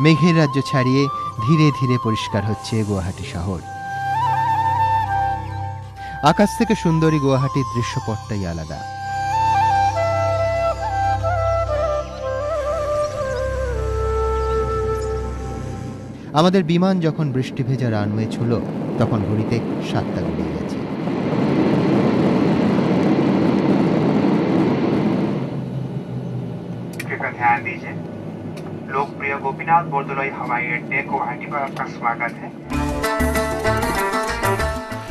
মেঘের রাজ্য ছাড়িয়ে ধীরে ধীরে পরিষ্কার হচ্ছে গুয়াহাটি শহর। আকাশ থেকে সুন্দরী গুয়াহাটির দৃশ্যপটটাই আলাদা। আমাদের বিমান যখন বৃষ্টি ভেজা রানওয়ে ছিল তখন ঘড়িতে 7টা গড়িয়ে গেছে। लोकप्रिय गोपीनाथ बरदलोई हवाई अड्डे गुवाहाटी पर आपका स्वागत है।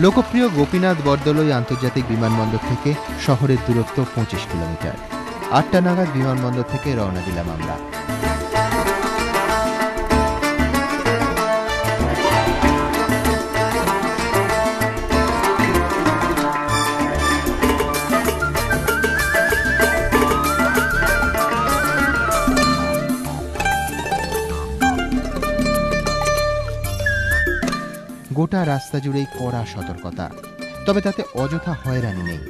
লোকপ্রিয় গোপীনাথ বরদলৈ আন্তর্জাতিক বিমানবন্দর থেকে শহরের দূরত্ব 25 কিলোমিটার। 8টা নাগাদ বিমানবন্দর থেকে রওনা দিলাম আমরা। গোটা রাস্তা জুড়েই কড়া সতর্কতা, তবে তাতে অযথা হয়রানি নেই।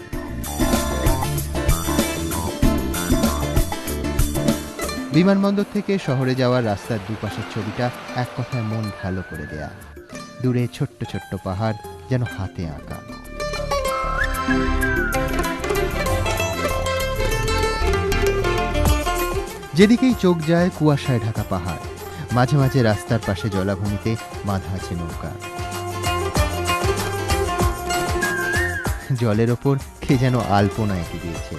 বিমানবন্দর থেকে শহরে যাওয়ার রাস্তার দুপাশের ছবিটা এক কথায় মন ভালো করে দেয়া। দূরে ছোট্ট ছোট্ট পাহাড় যেন হাতে আঁকা। যেদিকেই চোখ যায় কুয়াশায় ঢাকা পাহাড়, মাঝে মাঝে রাস্তার পাশে জলাভূমিতে বাঁধা আছে নৌকা। জলের ওপর কে যেন আলপনা এঁকে দিয়েছে।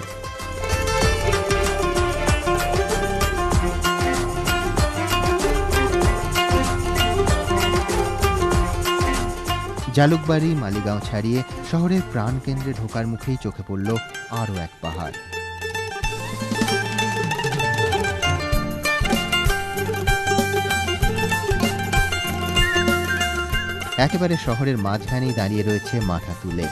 জালুকবাড়ি মালিগাঁও ছাড়িয়ে শহরের প্রাণকেন্দ্রে ঢোকার মুখেই চোখে পড়ল আরও এক পাহাড়। একেবারে শহরের মাঝখানেই দাঁড়িয়ে রয়েছে মাথা তুলে।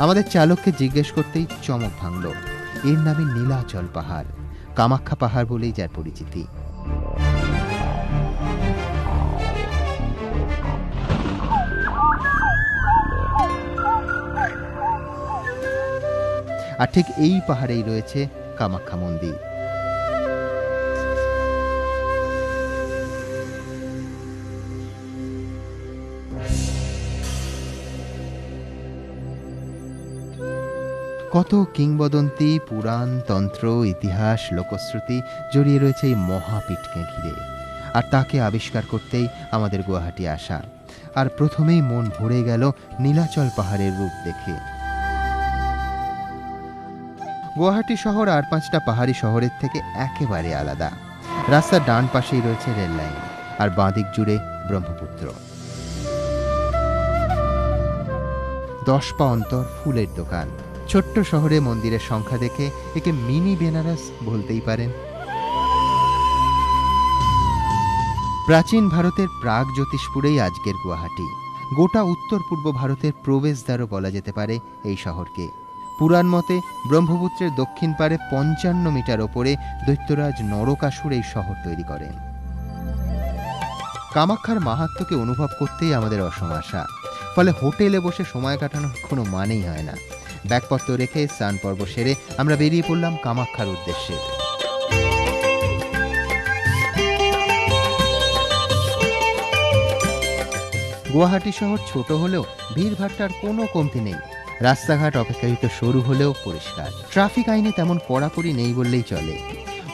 আমাদের চালককে জিজ্ঞেস করতেই চমক ভাঙল, এর নামে নীলাচল পাহাড়, কামাখ্যা পাহাড় বলেই যার পরিচিতি। আর ঠিক এই পাহাড়েই রয়েছে কামাখ্যা মন্দির। কত কিংবদন্তি, পুরাণ, তন্ত্র, ইতিহাস, লোকশ্রুতি জড়িয়ে রয়েছে এই মহাপীঠকে ঘিরে। আর তাকে আবিষ্কার করতেই আমাদের গুয়াহাটি আসা। আর প্রথমেই মন ভরে গেল নীলাচল পাহাড়ের রূপ দেখে। গুয়াহাটি শহর আর 5টা পাহাড়ি শহরের থেকে একেবারে আলাদা। রাস্তার ডান পাশেই রয়েছে রেল লাইন, আর বাঁদিক জুড়ে ব্রহ্মপুত্র। 10 পা অন্তর ফুলের দোকান। ছোট্ট শহরে মন্দিরের সংখ্যা দেখে একে মিনি বেনারস বলতেই পারেন। প্রাচীন ভারতের প্রাগ জ্যোতিষপুরেই আজকের গুয়াহাটি। গোটা উত্তর পূর্ব ভারতের প্রবেশদ্বারও বলা যেতে পারে এই শহরকে। পুরাণ মতে ব্রহ্মপুত্রের দক্ষিণ পারে 55 মিটার ওপরে দৈত্যরাজ নরকাসুর এই শহর তৈরি করেন। কামাখ্যার মাহাত্ম্যকে অনুভব করতেই আমাদের অসম আশা। ফলে হোটেলে বসে সময় কাটানোর কোনো মানেই হয় না। ব্যাগপত্র রেখে স্নান পর্ব সেরে আমরা বেরিয়ে পড়লাম কামাখ্যার উদ্দেশ্যে। গুয়াহাটি শহর ছোট হলেও ভিড়ভাট্টার কোনো কমতি নেই। রাস্তাঘাট অপেক্ষাকৃত সরু হলেও পরিষ্কার। ট্রাফিক আইনে তেমন কড়াকড়ি নেই বললেই চলে।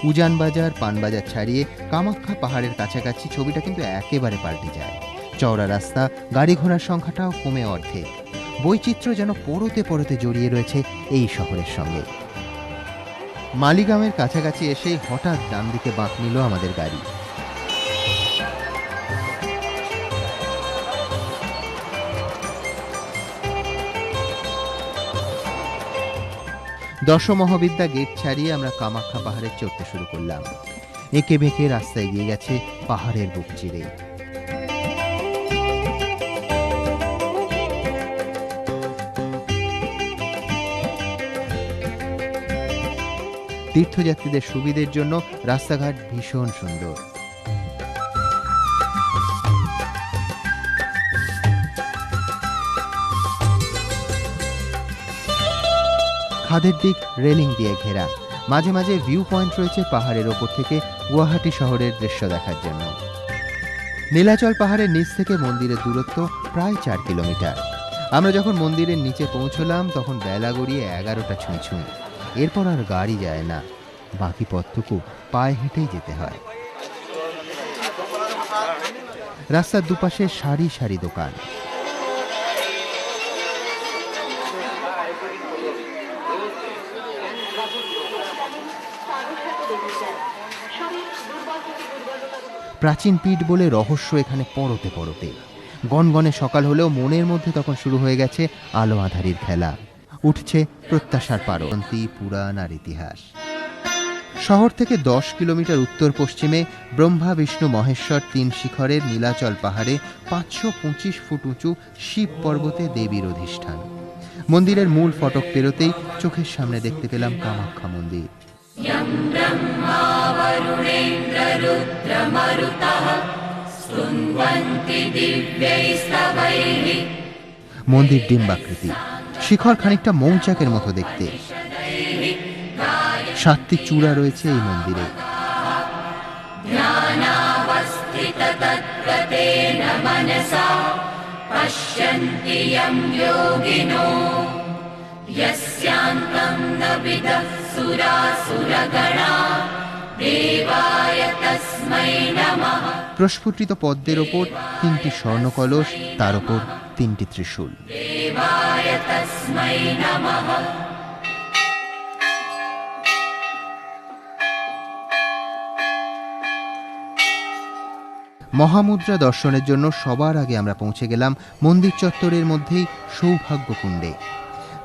উজান বাজার, পানবাজার ছাড়িয়ে কামাখ্যা পাহাড়ের কাছাকাছি ছবিটা কিন্তু একেবারে পাল্টে যায়। চওড়া রাস্তা, গাড়ি ঘোড়ার সংখ্যাটাও কমে অর্ধেক। বৈচিত্র্য যেন পরতে পরতে জড়িয়ে রয়েছে এই শহরের সঙ্গে। মালিগাঁওয়ের কাছাকাছি এসেই হঠাৎ ডান দিকে বাঁক নিল আমাদের গাড়ি। দশমহাবিদ্যা গেট ছাড়িয়ে আমরা কামাখ্যা পাহাড়ে চড়তে শুরু করলাম। এঁকে বেঁকে রাস্তা এগিয়ে গেছে পাহাড়ের বুক চিরে। তীর্থযাত্রীদের সুবিধের জন্য রাস্তাঘাট ভীষণ সুন্দর। খাদের দিক রেলিং দিয়ে ঘেরা। মাঝে মাঝে ভিউ পয়েন্ট রয়েছে পাহাড়ের ওপর থেকে গুয়াহাটি শহরের দৃশ্য দেখার জন্য। নীলাচল পাহাড়ের নিচ থেকে মন্দিরের দূরত্ব প্রায় 4 কিলোমিটার। আমরা যখন মন্দিরের নিচে পৌঁছলাম তখন বেলা গড়িয়ে 11টা ছুঁই ছুঁই। এরপর আর গাড়ি যায় না, বাকি পথটুকু পায়ে হেঁটেই যেতে হয়। রাস্তার দুপাশে সারি সারি দোকান। প্রাচীন পীঠ বলে রহস্য এখানে পরতে পরতে। গনগনে সকাল হলেও মনের মধ্যে তখন শুরু হয়ে গেছে আলো আঁধারির খেলা। উঠছে প্রত্যাশার পারন্তি পুরাণ আর ইতিহাস। শহর থেকে 10 কিলোমিটার উত্তর পশ্চিমে ব্রহ্মা বিষ্ণু মহেশ্বর 3 শিখরের নীলাচল পাহাড়ে 525 ফুট উঁচু শিব পর্বতে দেবীর অধিষ্ঠান। মন্দিরের মূল ফটক পেরোতেই চোখের সামনে দেখতে পেলাম কামাখ্যা মন্দির। মন্দির ডিম্বাকৃতি, শিখর খানিকটা মৌচাকের মতো দেখতে। 7টি চূড়া রয়েছে এই মন্দিরে। প্রস্ফুটিত পদ্মের ওপর 3টি স্বর্ণ কলস, তার ওপর 3টি ত্রিশূল। মহামুদ্রা দর্শনের জন্য সবার আগে আমরা পৌঁছে গেলাম মন্দির চত্বরের মধ্যেই সৌভাগ্য কুণ্ডে।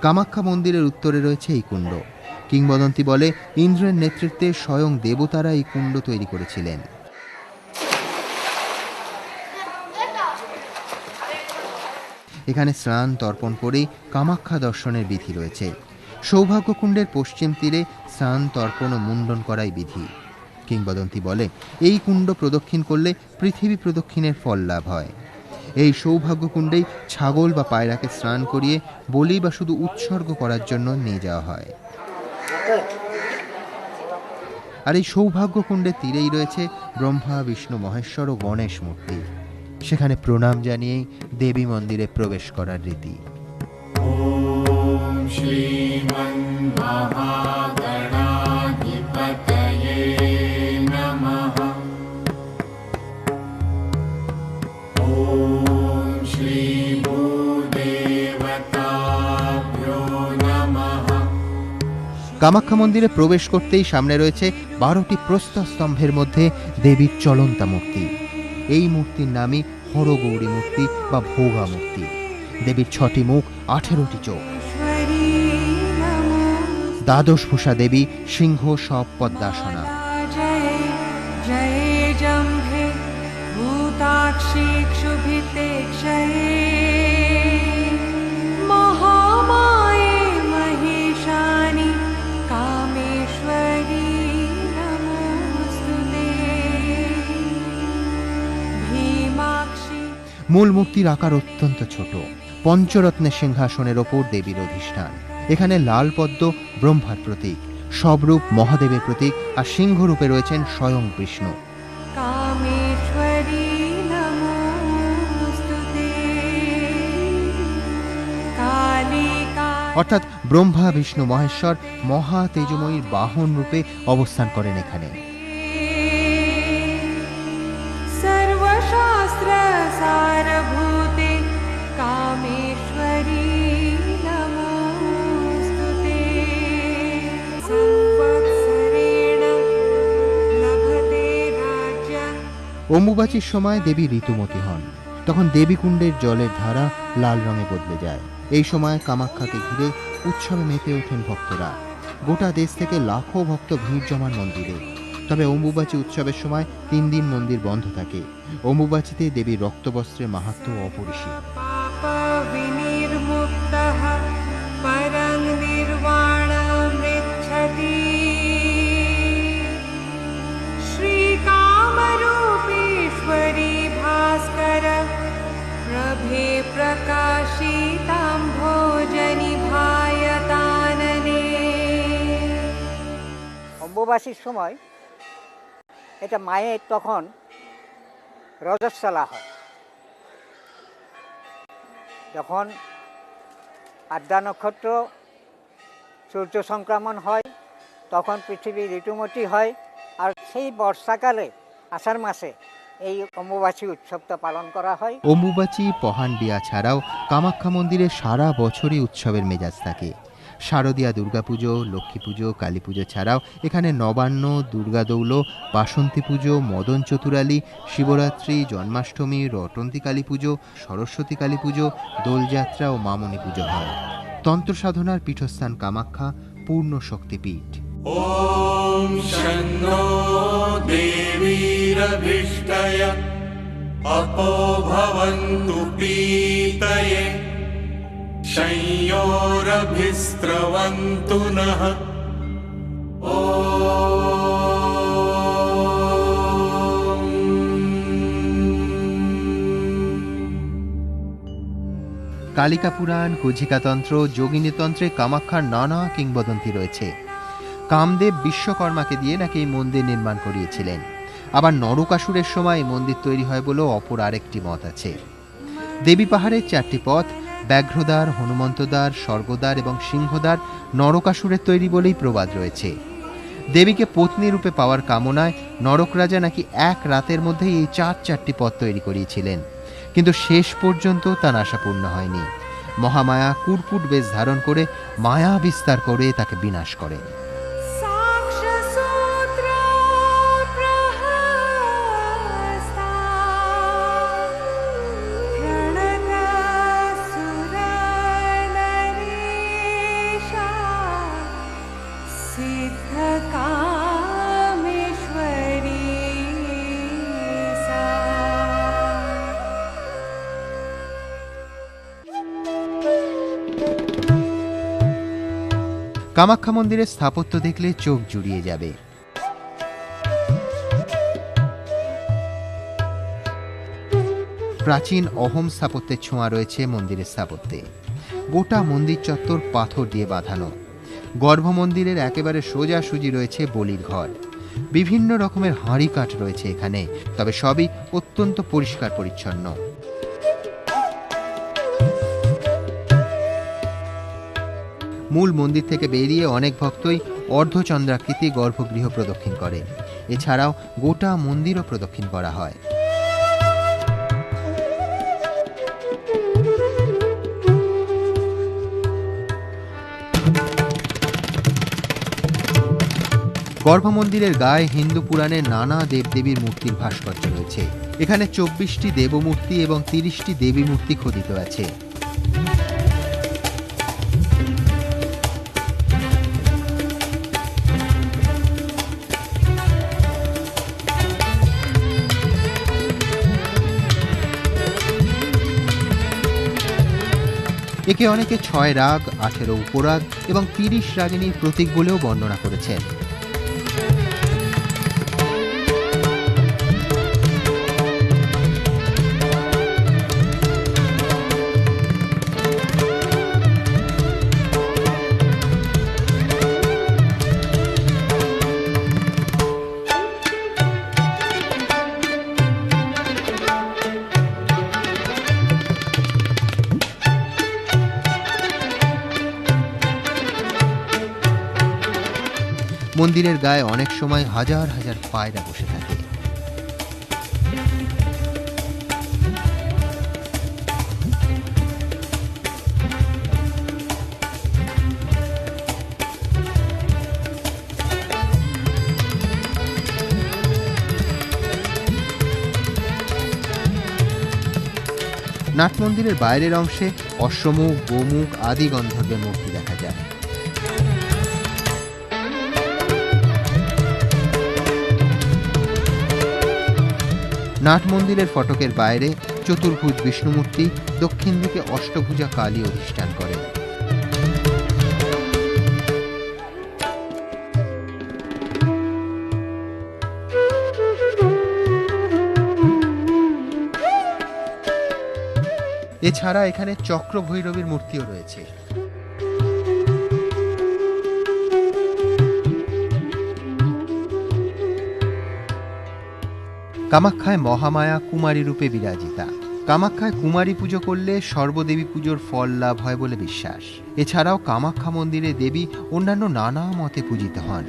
কামাখ্যা মন্দিরের উত্তরে রয়েছে এই কুণ্ড। কিংবদন্তি বলে ইন্দ্রের নেতৃত্বে স্বয়ং দেবতারা এই কুণ্ড তৈরি করেছিলেন। এখানে স্নান তর্পণ করেই কামাখ্যা দর্শনের বিধি রয়েছে। সৌভাগ্য কুণ্ডের পশ্চিম তীরে স্নান তর্পণ ও মুন্ডন করাই বিধি। কিংবদন্তি বলে এই কুণ্ড প্রদক্ষিণ করলে পৃথিবী প্রদক্ষিণের ফল লাভ হয়। এই সৌভাগ্য কুণ্ডেই ছাগল বা পায়রাকে স্নান করিয়ে বলি বা শুধু উৎসর্গ করার জন্য নিয়ে যাওয়া হয়। আর এই সৌভাগ্য কুণ্ডের তীরেই রয়েছে ব্রহ্মা বিষ্ণু মহেশ্বর ও গণেশ মূর্তি। সেখানে প্রণাম জানিয়েই দেবী মন্দিরে প্রবেশ করার রীতি। ওম শ্রীমন্মহাগণাধিপতয়ে নমঃ। ওম শ্রী ভূদেবতাভ্যো নমঃ। কামাখ্যা মন্দিরে প্রবেশ করতেই সামনে রয়েছে 12টি প্রস্তর স্তম্ভের মধ্যে দেবীর চলন্তা মূর্তি। এই মূর্তির নামই হরগৌরী মূর্তি বা ভোগা মূর্তি। দেবীর 6টি মুখ, 18টি চোখ। দ্বাদশ ভূষা দেবী, সিংহ সব পদ্মাসনা। মূল মূর্তির আকার অত্যন্ত ছোট। পঞ্চরত্নের সিংহাসনের ওপর দেবীর অধিষ্ঠান। এখানে লাল পদ্ম ব্রহ্মার প্রতীক, সবরূপ মহাদেবের প্রতীক, আর সিংহরূপে রয়েছেন স্বয়ং বিষ্ণু। অর্থাৎ ব্রহ্মা বিষ্ণু মহেশ্বর মহা তেজময়ীর বাহন রূপে অবস্থান করেন এখানে। অম্বুবাচীর সময় দেবী ঋতুমতী হন। তখন দেবীকুণ্ডের জলের ধারা লাল রঙে বদলে যায়। এই সময় কামাখ্যাকে ঘিরে উৎসবে মেতে ওঠেন ভক্তরা। গোটা দেশ থেকে লাখো ভক্ত ভিড় জমান মন্দিরে। তবে অম্বুবাচী উৎসবের সময় 3 দিন মন্দির বন্ধ থাকে। অম্বুবাচীতে দেবীর রক্তবস্ত্রের মাহাত্ম্য অপরিসীম। प्रकाशितां भोजनि भायतानने অম্বুবাসীর সময় এটা মায়ের তখন রজস্বলা হয়। যখন আদ্রা নক্ষত্র সূর্য সংক্রমণ হয় তখন পৃথিবী ঋতুমতী হয়, আর সেই বর্ষাকালে আষাঢ় মাসে এই অম্বুবাচী উৎসবটা পালন করা হয়। অম্বুবাচী পহান বিয়া ছাড়াও কামাখ্যা মন্দিরে সারা বছরই উৎসবের মেজাজ থাকে। শারদীয়া দুর্গাপুজো, লক্ষ্মী পুজো, কালী পুজো ছাড়াও এখানে নবান্ন, দুর্গাদৌল, বাসন্তী পুজো, মদন চতুরালী, শিবরাত্রি, জন্মাষ্টমী, রটন্তী কালী পুজো, সরস্বতী কালী পুজো, দোলযাত্রা ও মামনী পুজো হয়। তন্ত্র সাধনার পীঠস্থান কামাখ্যা পূর্ণ শক্তিপীঠ। ॐ शन्नो देवीरभिष्टय अपो भवन्तु पीतये संयोरभिस्रवन्तु नः। কালিকা পুরাণ, কুজিকাতন্ত্র, যোগিনীতন্ত্রে কামাখ্যার নানা কিংবদন্তি রয়েছে। কামদেব বিশ্বকর্মাকে দিয়ে নাকি এই মন্দির নির্মাণ করিয়েছিলেন। আবার নরকাসুরের সময় এই মন্দির তৈরি হয় বলেও অপর আরেকটি মত আছে। দেবী পাহাড়ের 4টি পথ, ব্যাঘ্রদ্বার, হনুমন্তদ্বার, স্বর্গদ্বার এবং সিংহদ্বার নরকাসুরের তৈরি বলেই প্রবাদ রয়েছে। দেবীকে পত্নী রূপে পাওয়ার কামনায় নরক রাজা নাকি এক রাতের মধ্যেই এই 4টি পথ তৈরি করিয়েছিলেন, কিন্তু শেষ পর্যন্ত তার আশা পূর্ণ হয়নি। মহামায়া কুরকুট বেশ ধারণ করে মায়া বিস্তার করে তাকে বিনাশ করে। কামাখ্যা মন্দিরের স্থাপত্য দেখলে চোখ জুড়িয়ে যাবে। প্রাচীন অহোম স্থাপত্যের ছোঁয়া রয়েছে মন্দিরের স্থাপত্যে। গোটা মন্দির চত্বর পাথর দিয়ে বাঁধানো। গর্ভমন্দিরের একেবারে সোজাসুজি রয়েছে বলির ঘর। বিভিন্ন রকমের হাঁড়ি কাঠ রয়েছে এখানে, তবে সবই অত্যন্ত পরিষ্কার পরিচ্ছন্ন। মূল মন্দির থেকে বেরিয়ে অনেক ভক্তই অর্ধচন্দ্রাকৃতি গর্ভগৃহ প্রদক্ষিণ করে। এছাড়াও গোটা মন্দিরও প্রদক্ষিণ করা হয়। গর্ভমন্দিরের গায়ে হিন্দু পুরাণের নানা দেবদেবীর মূর্তির ভাস্কর্য রয়েছে। এখানে 24টি দেবমূর্তি এবং 30টি দেবী মূর্তি খোদিত আছে। একে অনেকে 6 রাগ, 18 উপরাগ এবং 30 রাগিনীর প্রতীক বলেও বর্ণনা করেছেন। মন্দিরের গায়ে অনেক সময় হাজার হাজার পায়রা বসে থাকে। নাট মন্দিরের বাইরের অংশে অশ্বমুখ, গোমুখ আদি গন্ধর্বের মূর্তি দেখা যায়। নাট মন্দিরের ফটকের বাইরে চতুর্ভুজ বিষ্ণুমূর্তি, দক্ষিণ দিকে অষ্টভুজা কালী অধিষ্ঠান করেন। এছাড়া এখানে চক্র ভৈরবীর মূর্তিও রয়েছে। কামাখ্যায় মহামায়া কুমারী রূপে বিরাজিতা। কামাখ্যায় কুমারী পুজো করলে সর্বদেবী পুজোর ফল লাভ হয় বলে বিশ্বাস। এছাড়াও কামাখ্যা মন্দিরে দেবী অন্যান্য নানা মতে পূজিত হন।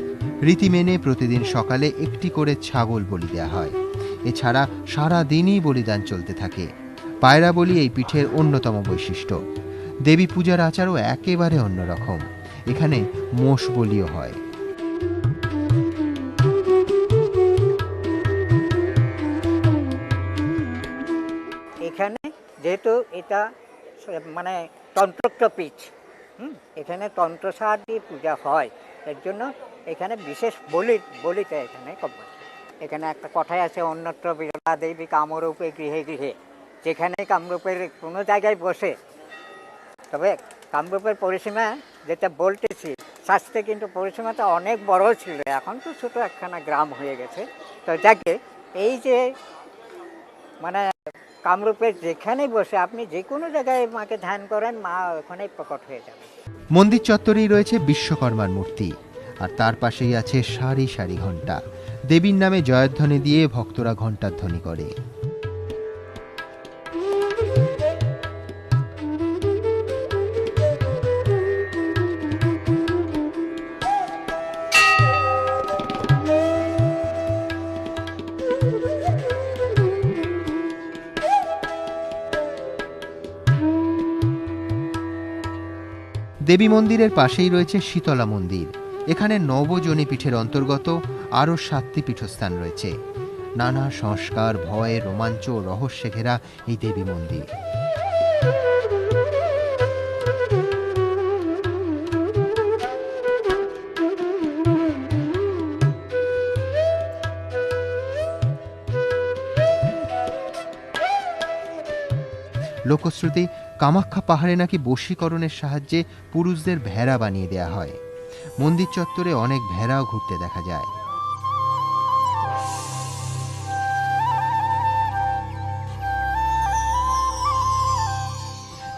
রীতি মেনে প্রতিদিন সকালে একটি করে ছাগল বলি দেওয়া হয়। এছাড়া সারা দিনই বলিদান চলতে থাকে। পায়রা বলি এই পীঠের অন্যতম বৈশিষ্ট্য। দেবী পূজার আচারও একেবারে অন্যরকম। এখানে মোষ বলিও হয়। এখানে যেহেতু এটা মানে তন্ত্রোক্ত পীঠ, এখানে তন্ত্রসার দিয়ে পূজা হয়, এর জন্য এখানে বিশেষ বলিটা এখানে এখানে একটা কথাই আছে, অন্যত্র বিরলা দেবী কামরূপে গৃহে গৃহে। যেখানে কামরূপের কোনো জায়গায় বসে, তবে কামরূপের পরিসীমা যেটা বলতেছি শাস্ত্রে কিন্তু পরিসীমাটা অনেক বড় ছিল, এখন তো ছোটো একখানা গ্রাম হয়ে গেছে। তো যাকে এই যে মানে কামরূপের যেখানেই বসে আপনি যে কোনো জায়গায় মাকে ধ্যান করেন, মা ওখানেই প্রকট হয়ে যাবে। মন্দির চত্বরেই রয়েছে বিশ্বকর্মার মূর্তি, আর তার পাশেই আছে সারি সারি ঘণ্টা। দেবীর নামে জয়ধ্বনি দিয়ে ভক্তরা ঘণ্টার ধ্বনি করে। দেবী মন্দিরের পাশেই রয়েছে শীতলা মন্দির। এখানে নবজনী পীঠের অন্তর্গত আরও 7টি পীঠস্থান রয়েছে। নানা সংস্কার, ভয়, রোমাঞ্চ ও রহস্যে ঘেরা এই দেবী মন্দির। লোকশ্রুতি, কামাখ্যা পাহাড়ে নাকি বশীকরণের সাহায্যে পুরুষদের ভেড়া বানিয়ে দেয়া হয়। মন্দির চত্বরে অনেক ভেড়াও ঘুরতে দেখা যায়।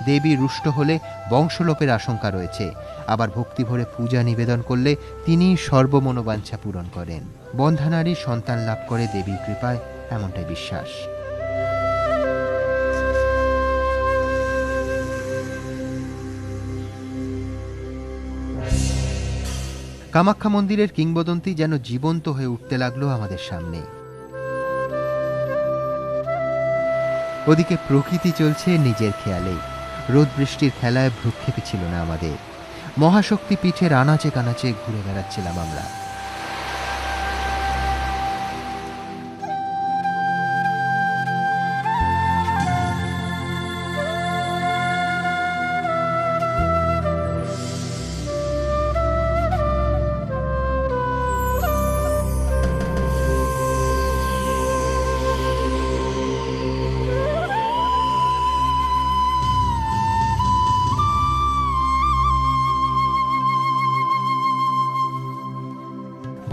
দেবী রুষ্ট হলে বংশলোপের আশঙ্কা রয়েছে। আবার ভক্তি ভরে পূজা নিবেদন করলে তিনি সর্বমনোবাঞ্ছা পূরণ করেন। বন্ধা নারী সন্তান লাভ করে দেবীর কৃপায়, এমনটাই বিশ্বাস। কামাখ্যা মন্দিরের কিংবদন্তি যেন জীবন্ত হয়ে উঠতে লাগলো আমাদের সামনে। ওদিকে প্রকৃতি চলছে নিজের খেয়ালে। রোদ বৃষ্টির খেলায় ভ্রুক্ষেপই ছিল না আমাদের। মহাশক্তি পীঠের আনাচে কানাচে ঘুরে বেড়াচ্ছিলাম আমরা।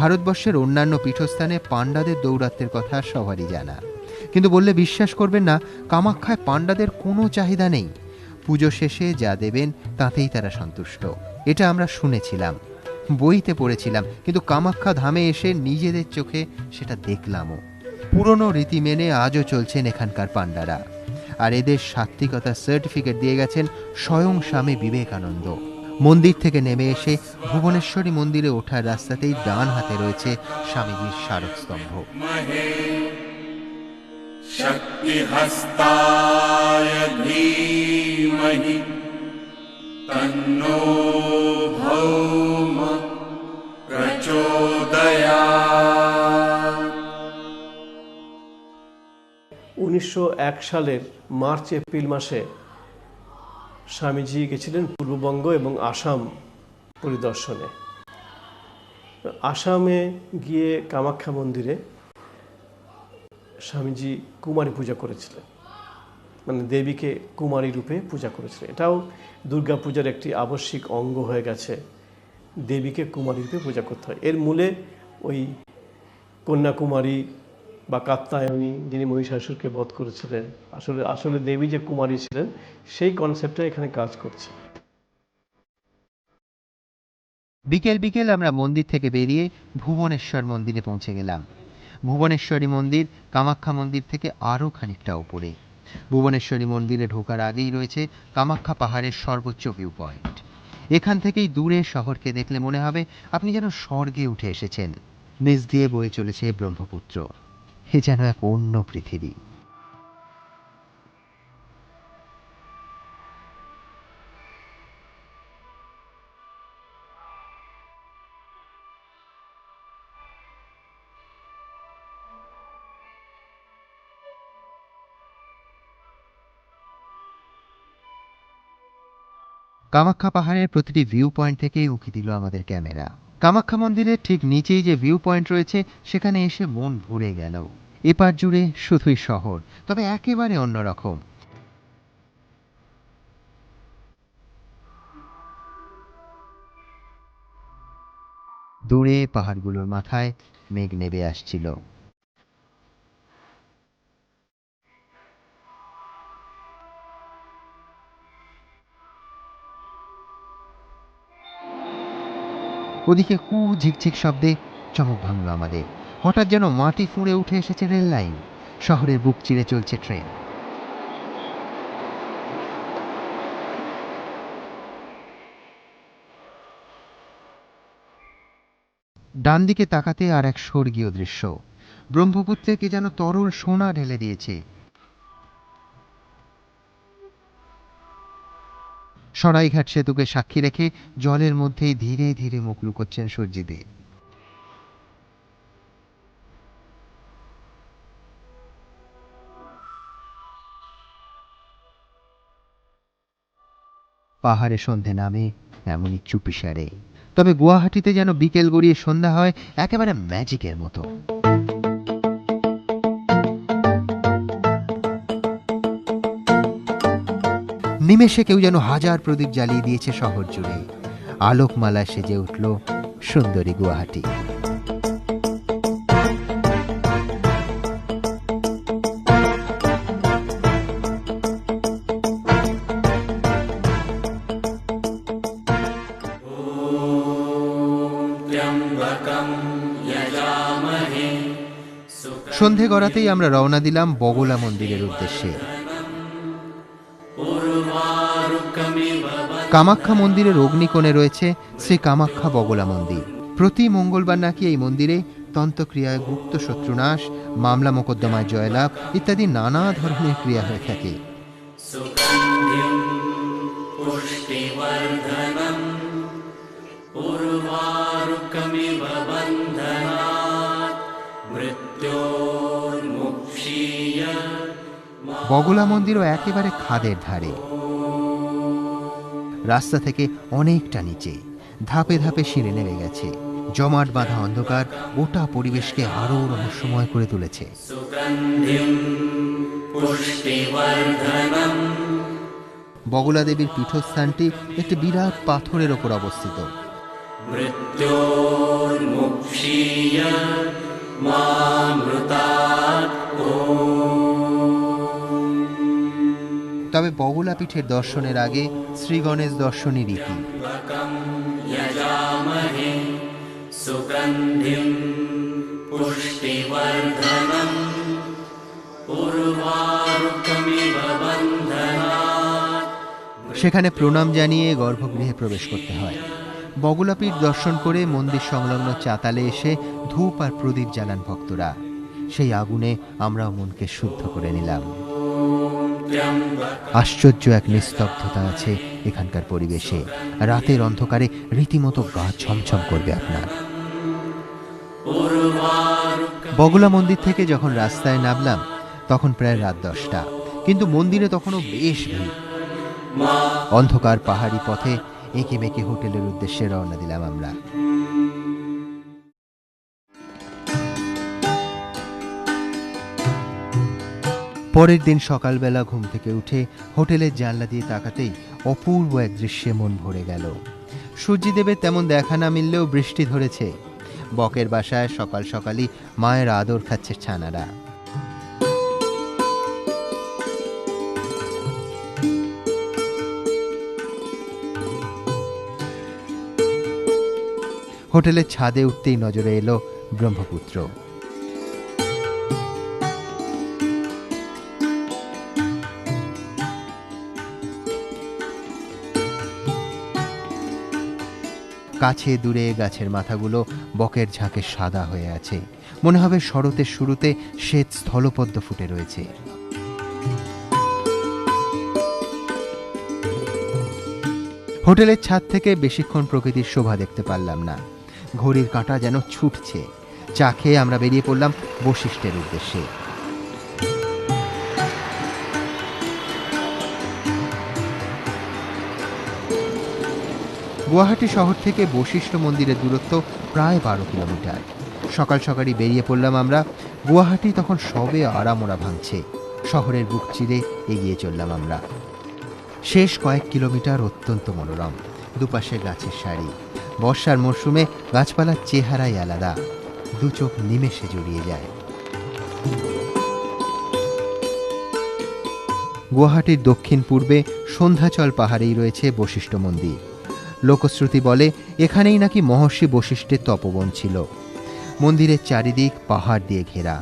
ভারতবর্ষের অন্যান্য পীঠস্থানে পাণ্ডাদের দৌরাত্ম্যের কথা সবারই জানা, কিন্তু বললে বিশ্বাস করবেন না, কামাখ্যায় পাণ্ডাদের কোনো চাহিদা নেই। পুজো শেষে যা দেবেন তাতেই তারা সন্তুষ্ট। এটা আমরা শুনেছিলাম, বইতে পড়েছিলাম, কিন্তু কামাখ্যা ধামে এসে নিজেদের চোখে সেটা দেখলামও। পুরনো রীতি মেনে আজও চলছেন এখানকার পাণ্ডারা, আর এদের সাত্ত্বিকতার সার্টিফিকেট দিয়ে গেছেন স্বয়ং স্বামী বিবেকানন্দ। মন্দির থেকে নেমে এসে ভুবনেশ্বরী মন্দিরে ওঠার রাস্তাতেই ডান হাতে রয়েছে স্বামীজির স্মারকস্তম্ভ। শক্তিহস্তায় ধীমহি তন্নো ভৌম প্রচোদয়াৎ। 1901 সালের মার্চ এপ্রিল মাসে স্বামীজি গেছিলেন পূর্ববঙ্গ এবং আসাম পরিদর্শনে। আসামে গিয়ে কামাখ্যা মন্দিরে স্বামীজি কুমারী পূজা করেছিলেন, মানে দেবীকে কুমারী রূপে পূজা করেছিলেন। এটাও দুর্গা পূজার একটি আবশ্যিক অঙ্গ হয়ে গেছে, দেবীকে কুমারী রূপে পূজা করতে হয়। এর মূলে ওই কন্যাকুমারী বা কাত্যায়নী, যিনি মহিষাসুরকে বধ করেছিলেন, আসলে দেবী যে কুমারী ছিলেন, সেই কনসেপ্টটা এখানে কাজ করছে। বিকেল বিকেল আমরা মন্দির থেকে বেরিয়ে ভুবনেশ্বর মন্দিরে পৌঁছে গেলাম। ভুবনেশ্বরী মন্দির কামাখ্যা মন্দির থেকে আরও খানিকটা ওপরে। ভুবনেশ্বরী মন্দিরে ঢোকার আগেই রয়েছে কামাখ্যা পাহাড়ের সর্বোচ্চ ভিউ পয়েন্ট। এখান থেকেই দূরের শহরকে দেখলে মনে হবে আপনি যেন স্বর্গে উঠে এসেছেন। নিচ দিয়ে বয়ে চলেছে ব্রহ্মপুত্র, এ যেন এক অন্য পৃথিবী। কামাখ্যা পাহাড়ের প্রতিটি ভিউ পয়েন্ট থেকেই উঁকি দিল আমাদের ক্যামেরা। কামাখ্যা মন্দিরের ঠিক নিচেই যে ভিউ পয়েন্ট রয়েছে সেখানে এসে মন ভরে গেল। এপার জুড়ে শুধুই শহর, তবে একেবারে অন্যরকম। দূরে পাহাড়গুলোর মাথায় মেঘ নেমে আসছিল। ওদিকে কু ঝিকঝিক শব্দে চমক ভাঙল আমাদের। হঠাৎ যেন মাটি ফুঁড়ে উঠে এসেছে রেল লাইন, শহরের বুক চিরে চলছে ট্রেন। ডান দিকে তাকাতে আর এক স্বর্গীয় দৃশ্য। ব্রহ্মপুত্রে কে যেন তরল সোনা ঢেলে দিয়েছে। সরাইঘাট সেতুকে সাক্ষী রেখে জলের মধ্যেই ধীরে ধীরে মুখ লুকোচ্ছেন সূর্যদেব। পাহাড়ে সন্ধে নামে এমনই চুপিসারে, তবে গুয়াহাটিতে যেন বিকেল গড়িয়ে সন্ধ্যা হয় একেবারে ম্যাজিকের মতো। নিমেষে কেউ যেন হাজার প্রদীপ জ্বালিয়ে দিয়েছে শহর জুড়ে। আলোকমালায় সেজে উঠল সুন্দরী গুয়াহাটি। সন্ধে গড়াতেই আমরা রওনা দিলাম বগলা মন্দিরের উদ্দেশ্যে। কামাখ্যা মন্দিরের অগ্নিকোণে রয়েছে শ্রী কামাখ্যা বগলা মন্দির। প্রতি মঙ্গলবার নাকি এই মন্দিরে তন্ত্রক্রিয়ায় গুপ্ত শত্রুনাশ, মামলা মোকদ্দমায় জয়লাভ ইত্যাদি নানা ধরনের ক্রিয়া হয়ে থাকে। বগলা মন্দিরও একেবারে খাদের ধারে, রাস্তা থেকে অনেকটা নিচে, ধাপে ধাপে সিঁড়ি নেমে গেছে। জমাট বাঁধা অন্ধকার গোটা পরিবেশকে আরো রহস্যময় করে তুলেছে। বগলা দেবীর পীঠস্থানটি একটি বিরাট পাথরের ওপর অবস্থিত। তবে বগলা পীঠের দর্শনের আগে শ্রী গণেশ দর্শনী রীতি। সেখানে প্রণাম জানিয়ে গর্ভগৃহে প্রবেশ করতে হয়। বগলাপীঠ দর্শন করে মন্দির সংলগ্ন চাতালে এসে ধূপ আর প্রদীপ জ্বালান ভক্তরা। সেই আগুনে আমরাও মনকে শুদ্ধ করে নিলাম। আশ্চর্য এক নিস্তব্ধতা আছে এখানকার পরিবেশে। রাতের অন্ধকারে রীতিমতো গা ছমছম করবে আপনার। বগলা মন্দির থেকে যখন রাস্তায় নামলাম তখন প্রায় রাত 10টা, কিন্তু মন্দিরে তখনও বেশ ভিড়। অন্ধকার পাহাড়ি পথে এঁকে মেঁকে হোটেলের উদ্দেশ্যে রওনা দিলাম আমরা। পরের দিন সকালবেলা ঘুম থেকে উঠে হোটেলের জানলা দিয়ে তাকাতেই অপূর্ব এক দৃশ্যে মন ভরে গেল। সূর্যদেবের তেমন দেখা না মিললেও বৃষ্টি ধরেছে। বকের বাসায় সকাল সকালই মায়ের আদর খাচ্ছে ছানারা। হোটেলের ছাদে উঠতেই নজরে এলো ব্রহ্মপুত্র। কাছে দূরে গাছের মাথাগুলো বকের ঝাঁকে সাদা হয়ে আছে, মনে হবে শরতের শুরুতে শ্বেত স্থলপদ্ম ফুটে রয়েছে। হোটেলের ছাদ থেকে বেশিক্ষণ প্রকৃতির শোভা দেখতে পারলাম না। ঘড়ির কাঁটা যেন ছুটছে। চা খেয়ে আমরা বেরিয়ে পড়লাম বশিষ্ঠের উদ্দেশ্যে। গুয়াহাটি শহর থেকে বশিষ্ঠ মন্দিরের দূরত্ব প্রায় 12 কিলোমিটার। সকাল সকালই বেরিয়ে পড়লাম আমরা। গুয়াহাটি তখন সবে আড়ামোড়া ভাঙছে। শহরের বুক চিরে এগিয়ে চললাম আমরা। শেষ কয়েক কিলোমিটার অত্যন্ত মনোরম, দুপাশে গাছের সারি। বর্ষার মরশুমে গাছপালার চেহারাই আলাদা, দু চোখ নিমেষে জড়িয়ে যায়। গুয়াহাটির দক্ষিণ পূর্বে সন্ধ্যাচল পাহাড়েই রয়েছে বশিষ্ঠ মন্দির। লোকশ্রুতি বলে এখানেই নাকি মহর্ষি বশিষ্ঠের তপবন ছিল। মন্দিরের চারিদিক পাহাড় দিয়ে ঘেরা,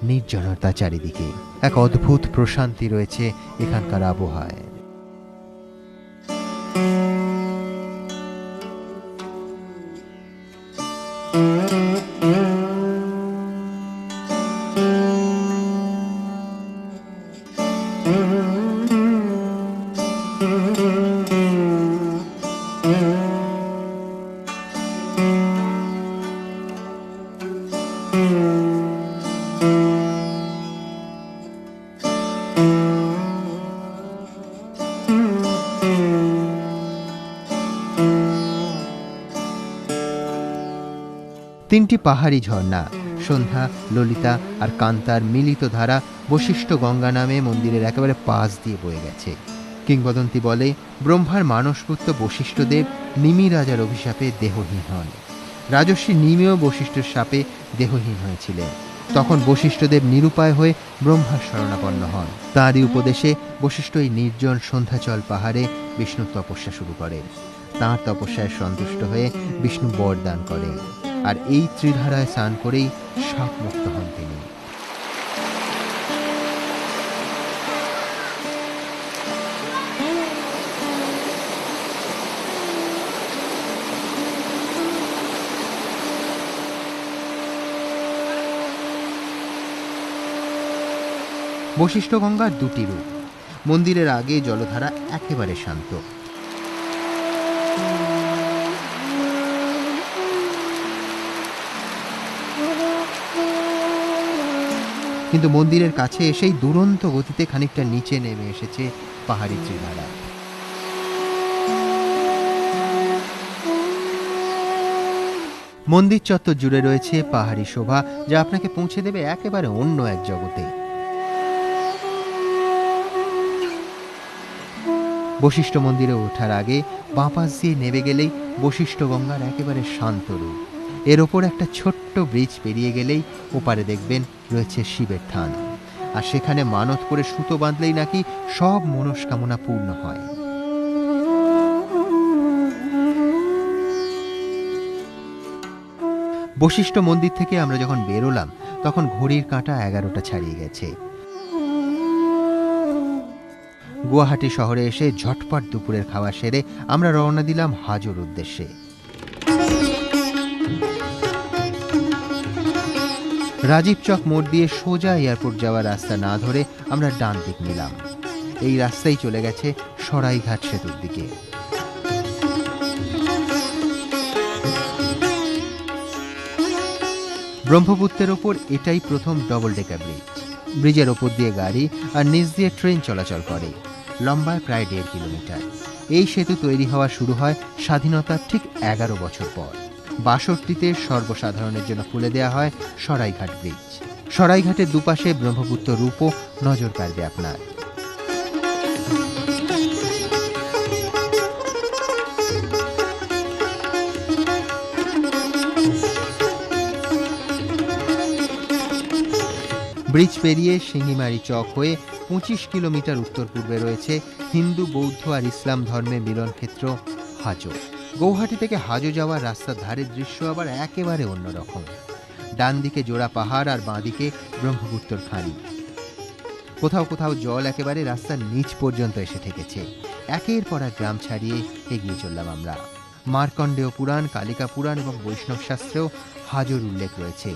নির্জনতা চারিদিকে। এক অদ্ভুত প্রশান্তি রয়েছে এখানকার আবহাওয়ায়। তিনটি পাহাড়ি ঝর্ণা, সন্ধ্যা, ললিতা আর কান্তার মিলিত ধারা বশিষ্ঠ গঙ্গা নামে মন্দিরের একেবারে পাশ দিয়ে বয়ে গেছে। কিংবদন্তি বলে ব্রহ্মার মানসপুত্র বশিষ্ঠদেব নিমি রাজার অভিশাপে দেহহীন হন। রাজর্ষি নিমিও বশিষ্ঠের শাপে দেহহীন হয়েছিলেন। তখন বশিষ্ঠদেব নিরুপায় হয়ে ব্রহ্মার শরণাপন্ন হন। তাঁরই উপদেশে বশিষ্ঠ এই নির্জন সন্ধ্যাচল পাহাড়ে বিষ্ণু তপস্যা শুরু করেন। তাঁর তপস্যায় সন্তুষ্ট হয়ে বিষ্ণু বরদান করেন, আর এই ত্রিধারায় স্নান করেই শাপমুক্ত হন তিনি। বশিষ্ঠ গঙ্গার দুটি রূপ। মন্দিরের আগে জলধারা একেবারে শান্ত। কিন্তু মন্দিরের কাছে এসেই দুরন্ত গতিতে খানিকটা নিচে নেমে এসেছে পাহাড়ি ত্রিধারা। মন্দির চত্বর জুড়ে রয়েছে পাহাড়ি শোভা, যা আপনাকে পৌঁছে দেবে একেবারে অন্য এক জগতে। বশিষ্ঠ মন্দিরে ওঠার আগে বাঁ পাশ দিয়ে নেমে গেলেই বশিষ্ঠ গঙ্গার একেবারে শান্ত রূপ। এর ওপর একটা ছোট্ট ব্রিজ পেরিয়ে গেলেই ওপারে দেখবেন রয়েছে শিবের থান, আর সেখানে মানত করে সুতো বাঁধলেই নাকি সব মনস্কামনা পূর্ণ হয়। বশিষ্ঠ মন্দির থেকে আমরা যখন বেরোলাম তখন ঘড়ির কাঁটা 11টা ছাড়িয়ে গেছে। গুয়াহাটি শহরে এসে ঝটপট দুপুরের খাওয়া সেরে আমরা রওনা দিলাম হাজোর উদ্দেশ্যে। রাজীব চক মোড় দিয়ে সোজা এয়ারপোর্ট যাওয়ার রাস্তা না ধরে আমরা ডান দিক নিলাম। এই রাস্তাই চলে গেছে সরাইঘাট সেতুর দিকে। ব্রহ্মপুত্রের ওপর এটাই প্রথম ডবল ডেকার ব্রিজ। ব্রিজের ওপর দিয়ে গাড়ি আর নিচ দিয়ে ট্রেন চলাচল করে। লম্বায় প্রায় 1.5 কিলোমিটার। এই সেতু তৈরি হওয়া শুরু হয় স্বাধীনতার ঠিক 11 বছর পর। 62তে সর্বসাধারণের জন্য খুলে দেওয়া হয় সরাইঘাট ব্রিজ। সরাইঘাটের দুপাশে ব্রহ্মপুত্র রূপও নজর কাড়বে আপনার। ব্রিজ পেরিয়ে সিঙ্গিমারি চক হয়ে 25 কিলোমিটার উত্তর পূর্বে রয়েছে হিন্দু, বৌদ্ধ আর ইসলাম ধর্মের মিলনক্ষেত্র হাজো। গৌহাটি থেকে হাজো যাওয়ার রাস্তার ধারের দৃশ্য আবার একেবারে অন্যরকম। ডান দিকে জোড়া পাহাড় আর বাঁ দিকে ব্রহ্মপুত্রর খাঁড়ি। কোথাও কোথাও জল একেবারে রাস্তার নিচ পর্যন্ত এসে ঠেকেছে। একের পর এক গ্রাম ছাড়িয়ে এগিয়ে চললাম আমরা। মার্কণ্ডেয় পুরাণ, কালিকা পুরাণ এবং বৈষ্ণব শাস্ত্রেও হাজোর উল্লেখ রয়েছে।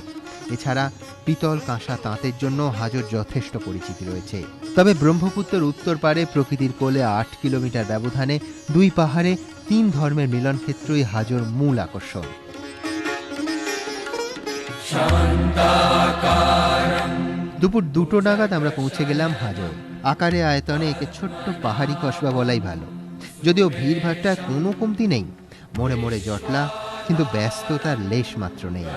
এছাড়া পিতল, কাঁসা, তাঁতের জন্য হাজোর যথেষ্ট পরিচিতি রয়েছে। তবে ব্রহ্মপুত্রের উত্তর পারে প্রকৃতির কোলে 8 কিলোমিটার ব্যবধানে দুই পাহাড়ে 3 ধর্মের মিলনক্ষেত্রই হাজোর মূল আকর্ষণ। দুপুর 2টো নাগাদ আমরা পৌঁছে গেলাম হাজোর। আকারে আয়তনে একে ছোট্ট পাহাড়ি কসবা বলাই ভালো। যদিও ভিড়ভাট্টার কোনো কমতি নেই, মোড়ে মোড়ে জটলা, কিন্তু ব্যস্ততার লেশ মাত্র নেই।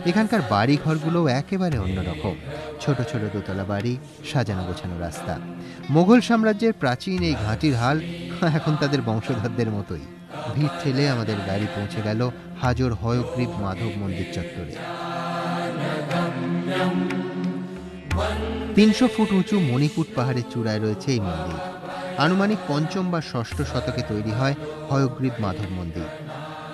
এখানকার বাড়ি ঘরগুলোও একেবারে অন্যরকম। ছোট ছোট দোতলা বাড়ি, সাজানো গোছানো রাস্তা। মোগল সাম্রাজ্যের প্রাচীন এই ঘাঁটির হাল এখন তাদের বংশধরদের মতোই। ভিড় ঠেলে আমাদের গাড়ি পৌঁছে গেল হাজোর হয়গ্রীব মাধব মন্দির চত্বরে। 300 ফুট উঁচু মণিকূট পাহাড়ের চূড়ায় রয়েছে এই মন্দির। আনুমানিক 5ম বা 6ষ্ঠ শতকে তৈরি হয় হয়গ্রীব মাধব মন্দির।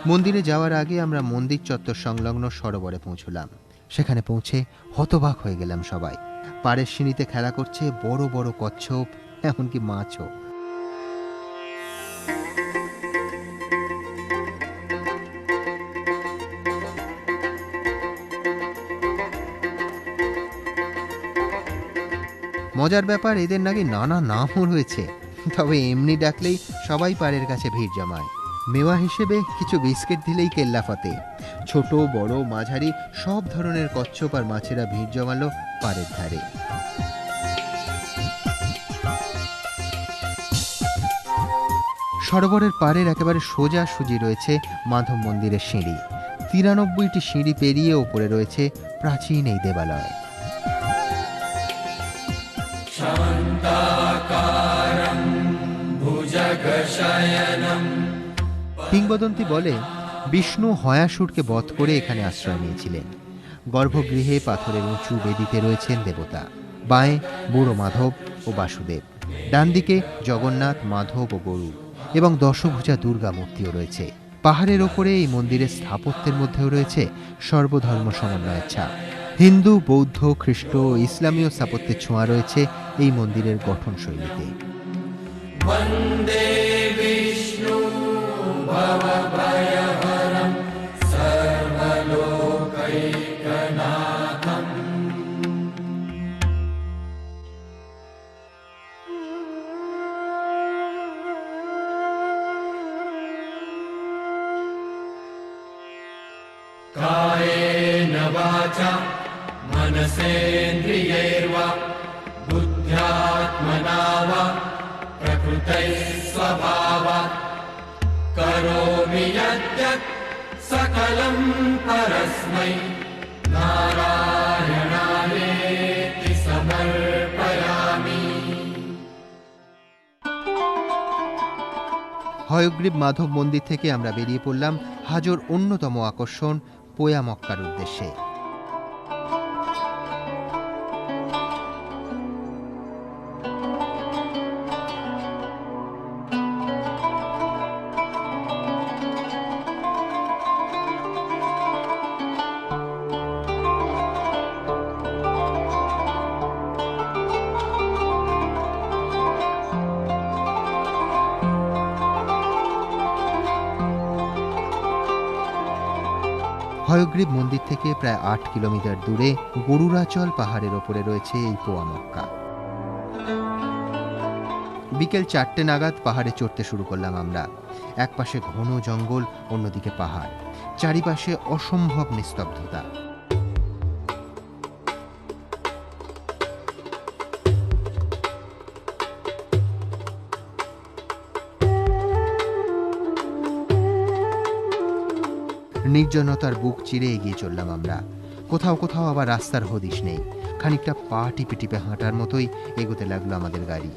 মন্দিরে যাওয়ার আগে আমরা মন্দির চত্বর সংলগ্ন সরোবরে পৌঁছলাম। সেখানে পৌঁছে হতবাক হয়ে গেলাম সবাই। পাড়ের সিঁড়িতে খেলা করছে বড় বড় কচ্ছপ, এমনকি মাছও। মজার ব্যাপার, এদের নাকি নানা নামও রয়েছে। তবে এমনি ডাকলেই সবাই পাড়ের কাছে ভিড় জমায়। মেওয়া হিসেবে কিছু বিস্কিট দিলেই কেল্লা ফতে। ছোট বড় মাঝারি সব ধরনের কচ্ছপ আর মাছেরা ভিড় জমালো পাড়ের ধারে। সরোবরের পাড়ের একেবারে সোজাসুজি রয়েছে মাধব মন্দিরের সিঁড়ি। 93টি সিঁড়ি পেরিয়ে ওপরে রয়েছে প্রাচীন এই দেবালয়। কিংবদন্তি বলে বিষ্ণু হয়াসুরকে বধ করে এখানে আশ্রয় নিয়েছিলেন। গর্ভগৃহে পাথরের উঁচু বেদিতে রয়েছেন দেবতা। বাঁয়ে বুড়ো মাধব ও বাসুদেব, ডান দিকে জগন্নাথ, মাধব ও গরু এবং দশভুজা দুর্গা মূর্তিও রয়েছে। পাহাড়ের ওপরে এই মন্দিরের স্থাপত্যের মধ্যেও রয়েছে সর্বধর্ম সমন্বয়ের ছাপ। হিন্দু, বৌদ্ধ, খ্রিস্ট ও ইসলামীয় স্থাপত্যের ছোঁয়া রয়েছে এই মন্দিরের গঠনশৈলীতে। कायेन वाचा मनसेन्द्रियैर्वा बुद्ध्यात्मना वा प्रकृतैः स्वभावात् करोमि यद्यत् सकलं परस्मै नारायणायेति समर्पयामि। হয়গ্রীব মাধব মন্দির থেকে আমরা বেরিয়ে পড়লাম হাজোর অন্যতম আকর্ষণ পোয়া মক্কার উদ্দেশ্যে। হয়গ্রীব মন্দির থেকে প্রায় 8 কিলোমিটার দূরে গরুরাচল পাহাড়ের ওপরে রয়েছে এই পোয়া মক্কা। বিকেল 4টে নাগাদ পাহাড়ে চড়তে শুরু করলাম আমরা। একপাশে ঘন জঙ্গল, অন্যদিকে পাহাড়, চারিপাশে অসম্ভব নিস্তব্ধতা। নির্জনতার বুক চিরে এগিয়ে চললাম আমরা। কোথাও কোথাও আবার রাস্তার হদিশ নেই। খানিকটা পা টিপে টিপে হাঁটার মতোই এগোতে লাগলো আমাদের গাড়ি।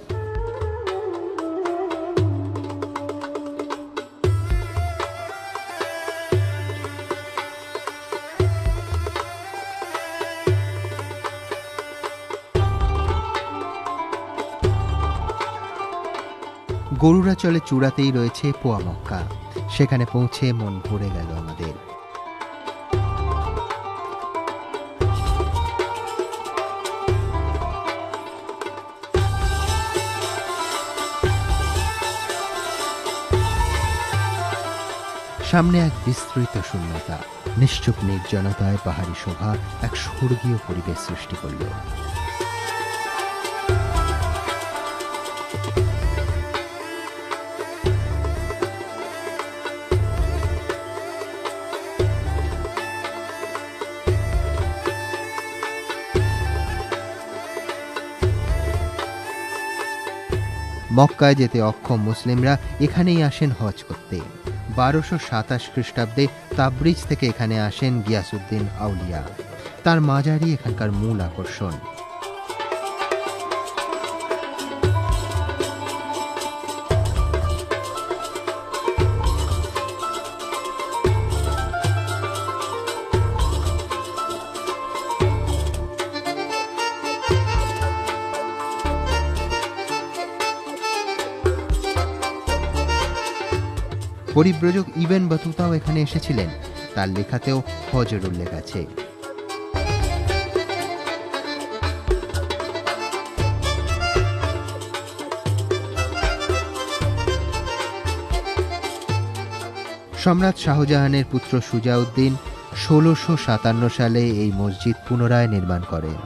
গরুরাচলে চূড়াতেই রয়েছে পোয়া মক্কা। সেখানে পৌঁছে মন ভরে গেল আমাদের। সামনে এক বিস্তৃত শূন্যতা, নিশ্চুপ নির্জনতায় পাহাড়ি শোভা এক স্বর্গীয় পরিবেশ সৃষ্টি করল। মক্কায় যেতে অক্ষম মুসলিমরা এখানেই আসেন হজ করতে। 1227 খ্রিস্টাব্দে তাবরিজ থেকে এখানে আসেন গিয়াসউদ্দিন আউলিয়া। তার মাজারই এখানকার মূল আকর্ষণ। পরিব্রজক ইবন বতুতাও এখানে এসেছিলেন, তার লেখাতেও হজের উল্লেখ আছে। সম্রাট শাহজাহানের পুত্র সুজাউদ্দিন 1657 সালে এই মসজিদ পুনরায় নির্মাণ করেন।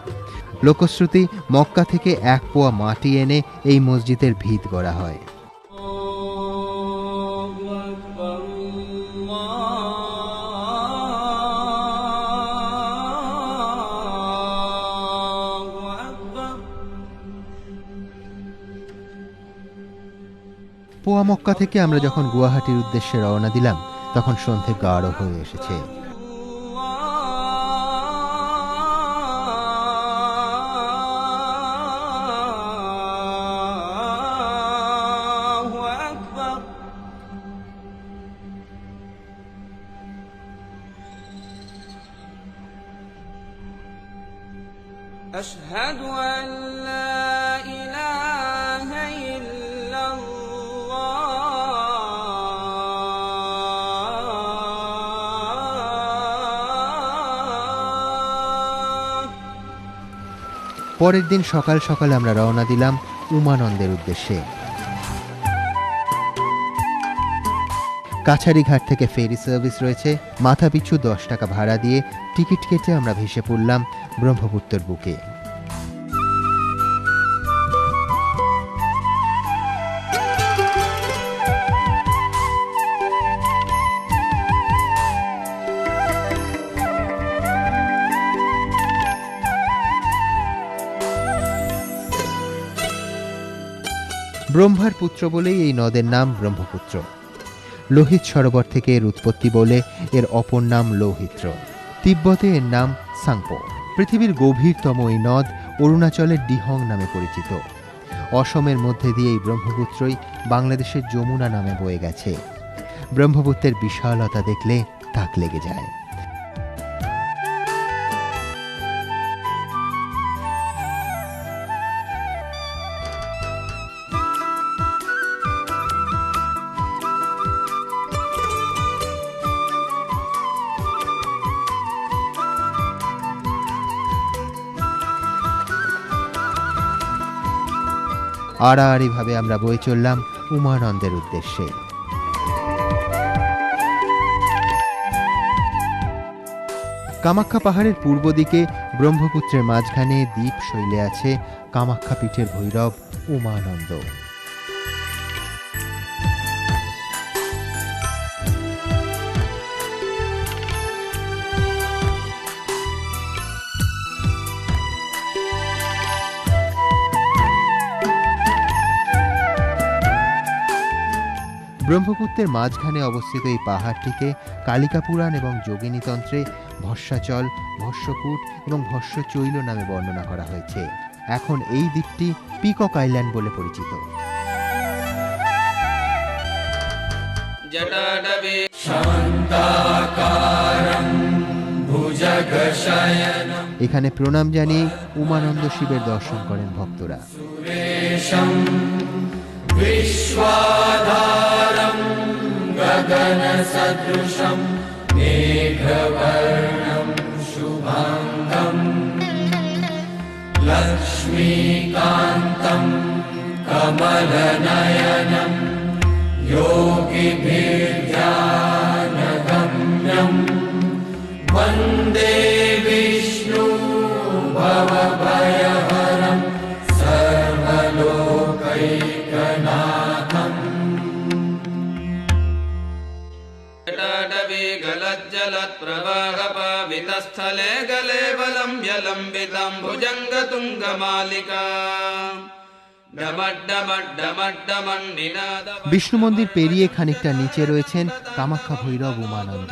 লোকশ্রুতি, মক্কা থেকে 1 পোয়া মাটি এনে এই মসজিদের ভিত গড়া হয়। পোয়া মক্কা থেকে আমরা যখন গুয়াহাটির উদ্দেশ্যে রওনা দিলাম তখন সন্ধে গাঢ় হয়ে এসেছে। أشهد أن لا إله إلا الله। পরের দিন সকাল সকাল আমরা রওনা দিলাম উমানন্দের উদ্দেশ্যে। কাছারিঘাট থেকে ফেরি সার্ভিস রয়েছে। মাথাপিছু 10 টাকা ভাড়া দিয়ে টিকিট কেটে আমরা ভেসে পড়লাম ব্রহ্মপুত্রের বুকে। ব্রহ্মার পুত্র বলেই এই নদের নাম ব্রহ্মপুত্র। লোহিত সরোবর থেকে এর উৎপত্তি বলে এর অপর নাম লৌহিত্র। তিব্বতে এর নাম সাংপো। পৃথিবীর গভীরতম এই নদ অরুণাচলের ডিহং নামে পরিচিত। অসমের মধ্যে দিয়ে এই ব্রহ্মপুত্রই বাংলাদেশের যমুনা নামে বয়ে গেছে। ব্রহ্মপুত্রের বিশালতা দেখলে তাক লেগে যায়। আড়াআড়িভাবে আমরা বয়ে চললাম উমানন্দের উদ্দেশ্যে। কামাখ্যা পাহাড়ের পূর্ব দিকে ব্রহ্মপুত্রের মাঝখানে দ্বীপ শৈলে আছে কামাখ্যা পীঠের ভৈরব উমানন্দ। ব্রহ্মপুত্রের মাঝখানে অবস্থিত এই পাহাড়টিকে কালিকা পুরাণ এবং যোগিনীতন্ত্রে ভস্মাচল, ভস্মকূট এবং ভস্মচৈল নামে বর্ণনা করা হয়েছে। এখন এই দ্বীপটি পিকক আইল্যান্ড বলে পরিচিত। এখানে প্রণাম জানিয়ে উমানন্দ শিবের দর্শন করেন ভক্তরা। विश्वाधारं गगनसदृशं मेघवर्णं शुभाङ्गं लक्ष्मीकान्तं कमलनयनं योगिभिर्ध्यानगम्यं वन्दे विष्णु भवभयहरं सर्वलोकैकनाथम् जलज्जलत्प्रवाहपावितस्थले गले बलं यलम्बितं भुजङ्गतुङ्गमालिका বিষ্ণু মন্দির পেরিয়ে খানিকটা নিচে রয়েছেন কামাখ্যা ভৈরব উমানন্দ।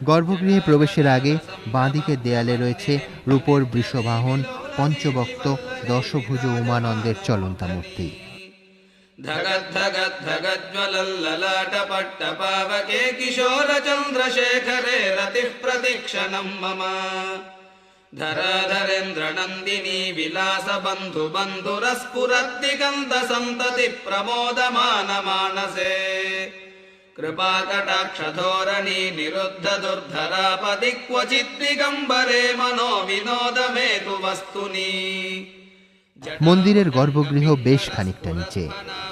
গর্ভগৃহে প্রবেশের আগে বাঁদিকের দেয়ালে রয়েছে রূপোর বৃষবাহন পঞ্চবক্ত দশভুজ উমানন্দের চলন্তা মূর্তি। धगद्धगद्धगज्ज्वलल्ललाटपट्टपावके किशोरचन्द्रशेखरे रतिः प्रतीक्षणं मम धराधरेन्द्रनन्दिनी विलासबन्धुबन्धुरस्फुरद्दिगन्धसन्तति प्रमोदमानमानसे कृपाकटाक्षधोरणी निरुद्धदुर्धरापदि क्वचित् दिगम्बरे मनो विनोदमेतु वस्तुनि। মন্দিরের গর্ভগৃহ বেশ খানিকটা নিচে।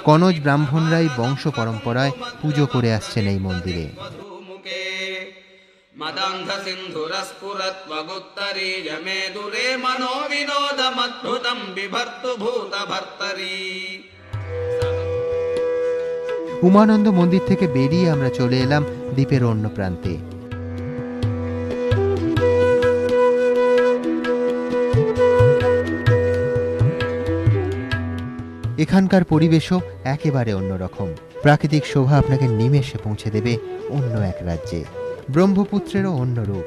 কনজ ব্রাহ্মণরাই বংশ পরম্পরায় পুজো করে আসছেন এই মন্দিরে। मदान्ध सिन्धुरस्फुरत्वगुत्तरीयमे दुरे मनो विनोदमद्भुतं बिभर्तु भूतभर्तरी। উমানন্দ মন্দির থেকে বেরিয়ে আমরা চলে এলাম দ্বীপের অন্য প্রান্তে। এখানকার পরিবেশও একেবারে অন্যরকম। প্রাকৃতিক শোভা আপনাকে নিমেষে পৌঁছে দেবে অন্য এক রাজ্যে। ব্রহ্মপুত্রেরও অন্য রূপ।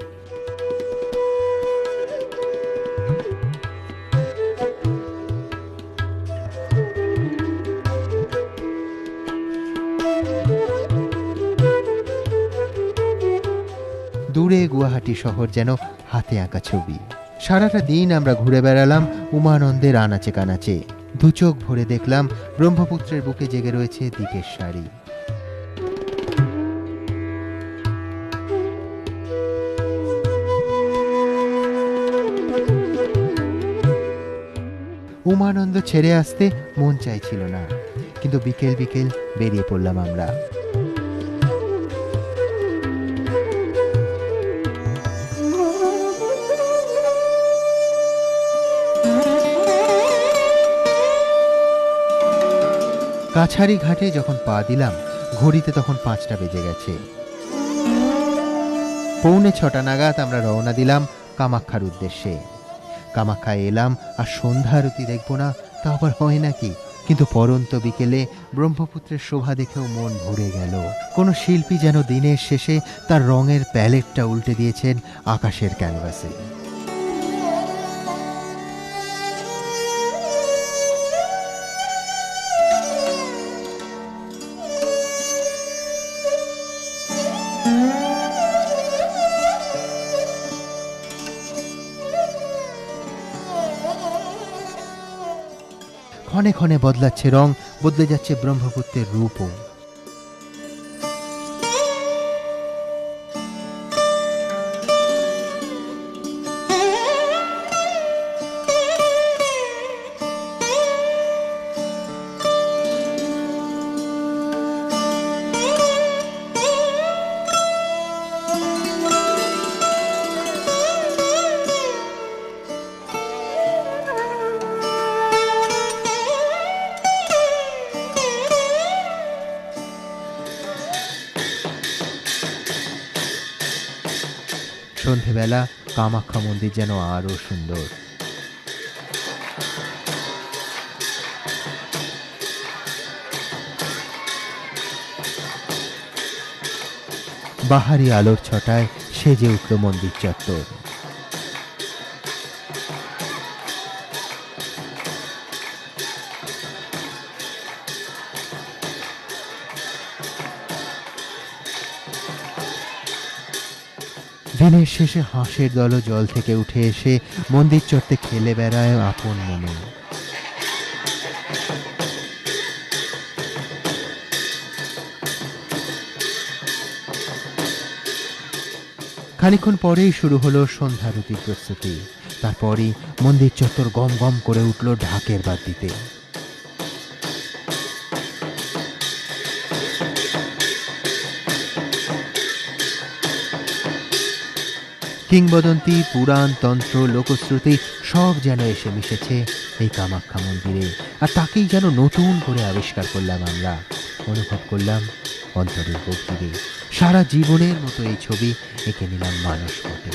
দূরে গুয়াহাটি শহর যেন হাতে আঁকা ছবি। সারাটা দিন আমরা ঘুরে বেড়ালাম উমানন্দের আনাচে কানাচে। দুচোখ ভরে দেখলাম ব্রহ্মপুত্রের বুকে জেগে রয়েছে দ্বীপের সারি। উমানন্দ ছেড়ে আসতে মন চাইছিল না, কিন্তু বিকেল বিকেল বেরিয়ে পড়লাম আমরা। কাছারি ঘাটে যখন পা দিলাম ঘড়িতে তখন 5টা বেজে গেছে। 6:45 নাগাদ আমরা রওনা দিলাম কামাখ্যার উদ্দেশ্যে। কামাখ্যায় এলাম আর সন্ধ্যা আরতি দেখব না, তা আবার হয় নাকি? কিন্তু পরন্ত বিকেলে ব্রহ্মপুত্রের শোভা দেখেও মন ভরে গেল। কোনো শিল্পী যেন দিনের শেষে তার রঙের প্যালেটটা উল্টে দিয়েছেন আকাশের ক্যানভাসে। ক্ষণে ক্ষণে বদলাচ্ছে রং, বদলে যাচ্ছে ব্রহ্মপুত্রের রূপও। সন্ধেবেলা কামাখ্যা মন্দির যেন আরো সুন্দর। বাহারি আলোর ছটায় সেজে উঠল মন্দির চত্বর। দিনের শেষে হাঁসের দলও জল থেকে উঠে এসে মন্দির চত্বরে খেলে বেড়ায় আপন মনে। খানিকক্ষণ পরেই শুরু হলো সন্ধ্যারতির প্রস্তুতি। তারপরই মন্দির চত্বর গম গম করে উঠল ঢাকের বাদ্যিতে। কিংবদন্তি, পুরাণ, তন্ত্র, লোকশ্রুতি সব যেন এসে মিশেছে এই কামাখ্যা মন্দিরে, আর তাকেই যেন নতুন করে আবিষ্কার করলাম আমরা, অনুভব করলাম অন্তরের গভীরে। সারা জীবনের মতো এই ছবি এঁকে নিলাম মানস পটে।